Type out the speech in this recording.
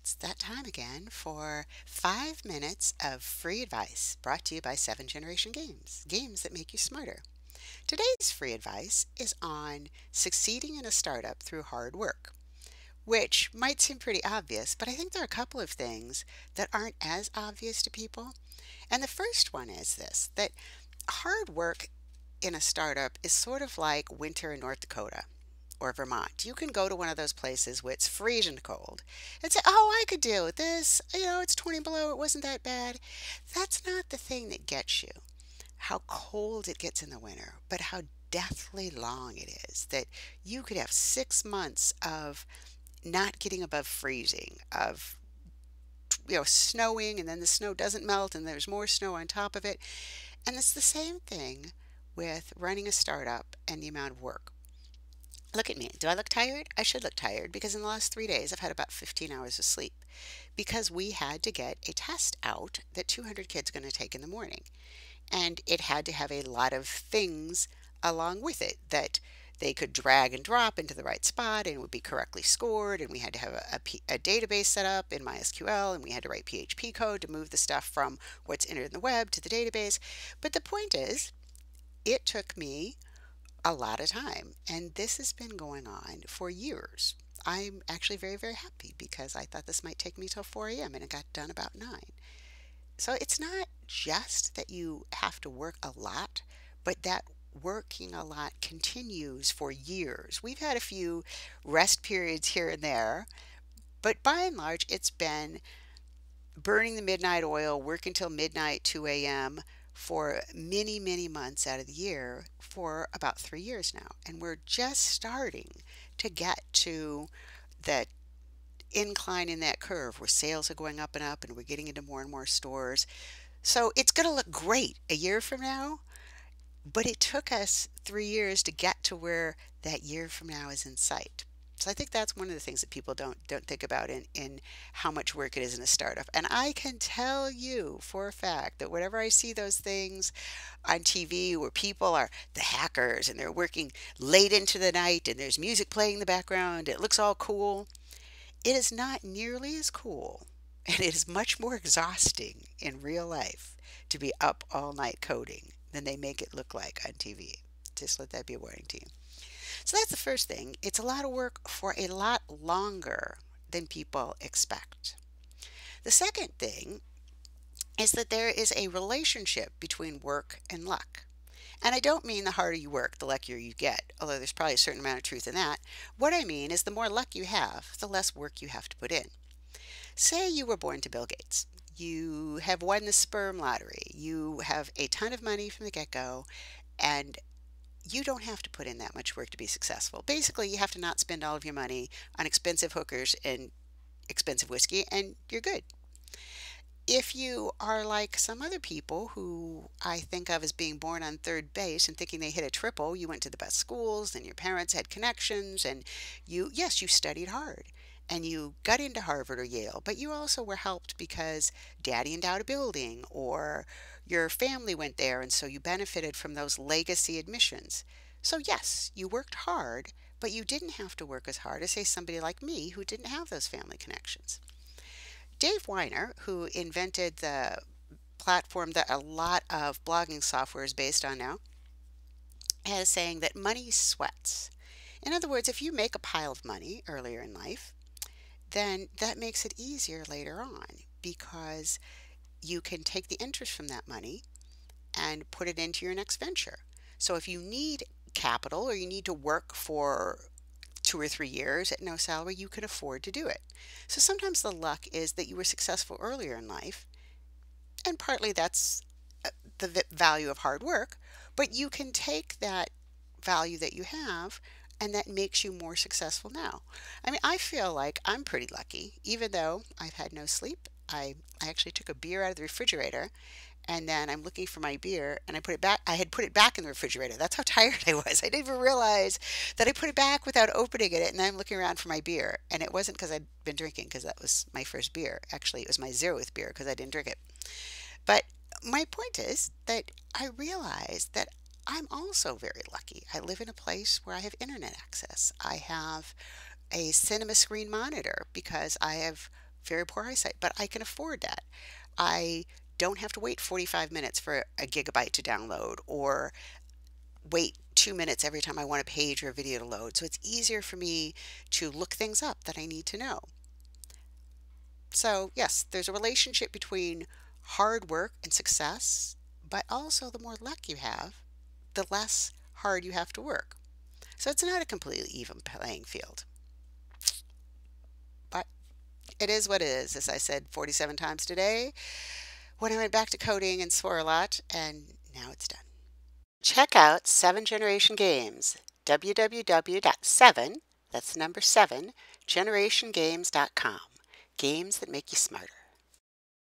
It's that time again for 5 minutes of free advice brought to you by 7 Generation Games, games that make you smarter. Today's free advice is on succeeding in a startup through hard work, which might seem pretty obvious, but I think there are a couple of things that aren't as obvious to people. And the first one is this, that hard work in a startup is sort of like winter in North Dakota or Vermont. You can go to one of those places where it's freezing cold and say, oh, I could deal with this. It's 20 below. It wasn't that bad. That's not the thing that gets you how cold it gets in the winter, but how deathly long it is. That you could have 6 months of not getting above freezing, of snowing, and then the snow doesn't melt and there's more snow on top of it. And it's the same thing with running a startup and the amount of work. Look at me. Do I look tired? I should look tired because in the last 3 days I've had about 15 hours of sleep because we had to get a test out that 200 kids are going to take in the morning. And it had to have a lot of things along with it that they could drag and drop into the right spot and it would be correctly scored. And we had to have a database set up in MySQL and we had to write PHP code to move the stuff from what's entered in the web to the database. But the point is, it took me a lot of time, and this has been going on for years. I'm actually very, very happy because I thought this might take me till 4 a.m. and it got done about 9. So it's not just that you have to work a lot, but that working a lot continues for years. We've had a few rest periods here and there, but by and large, it's been burning the midnight oil, working till midnight, 2 a.m. for many, many months out of the year for about 3 years now. And we're just starting to get to the incline in that curve where sales are going up and we're getting into more and more stores. So it's going to look great a year from now, but it took us 3 years to get to where that year from now is in sight. So I think that's one of the things that people don't think about in how much work it is in a startup. And I can tell you for a fact that whenever I see those things on TV where people are the hackers and they're working late into the night and there's music playing in the background, it looks all cool. It is not nearly as cool and it is much more exhausting in real life to be up all night coding than they make it look like on TV. Just let that be a warning to you. So that's the first thing. It's a lot of work for a lot longer than people expect. The second thing is that there is a relationship between work and luck. And I don't mean the harder you work, the luckier you get, although there's probably a certain amount of truth in that. What I mean is the more luck you have, the less work you have to put in. Say you were born to Bill Gates. You have won the sperm lottery. You have a ton of money from the get-go, and you don't have to put in that much work to be successful. Basically, you have to not spend all of your money on expensive hookers and expensive whiskey, and you're good. If you are like some other people who I think of as being born on third base and thinking they hit a triple, you went to the best schools and your parents had connections and yes, you studied hard and you got into Harvard or Yale, but you also were helped because daddy endowed a building or your family went there and so you benefited from those legacy admissions. So yes, you worked hard, but you didn't have to work as hard as say somebody like me who didn't have those family connections. Dave Winer, who invented the platform that a lot of blogging software is based on now, has saying that money sweats. In other words, if you make a pile of money earlier in life, then that makes it easier later on because you can take the interest from that money and put it into your next venture. So if you need capital or you need to work for 2 or 3 years at no salary, you can afford to do it. So sometimes the luck is that you were successful earlier in life, and partly that's the value of hard work, but you can take that value that you have and that makes you more successful now. I mean, I feel like I'm pretty lucky, even though I've had no sleep. I actually took a beer out of the refrigerator and then I'm looking for my beer and I put it back. I had put it back in the refrigerator. That's how tired I was. I didn't even realize that I put it back without opening it and I'm looking around for my beer. And it wasn't because I'd been drinking because that was my first beer. Actually, it was my 0th beer because I didn't drink it. But my point is that I realized that I'm also very lucky. I live in a place where I have internet access. I have a cinema screen monitor because I have very poor eyesight, but I can afford that. I don't have to wait 45 minutes for a gigabyte to download or wait 2 minutes every time I want a page or a video to load. So it's easier for me to look things up that I need to know. So, yes, there's a relationship between hard work and success, but also the more luck you have, the less hard you have to work. So it's not a completely even playing field. But it is what it is, as I said 47 times today when I went back to coding and swore a lot, and now it's done. Check out 7 Generation Games, www.7, that's the number 7, generationgames.com. Games that make you smarter.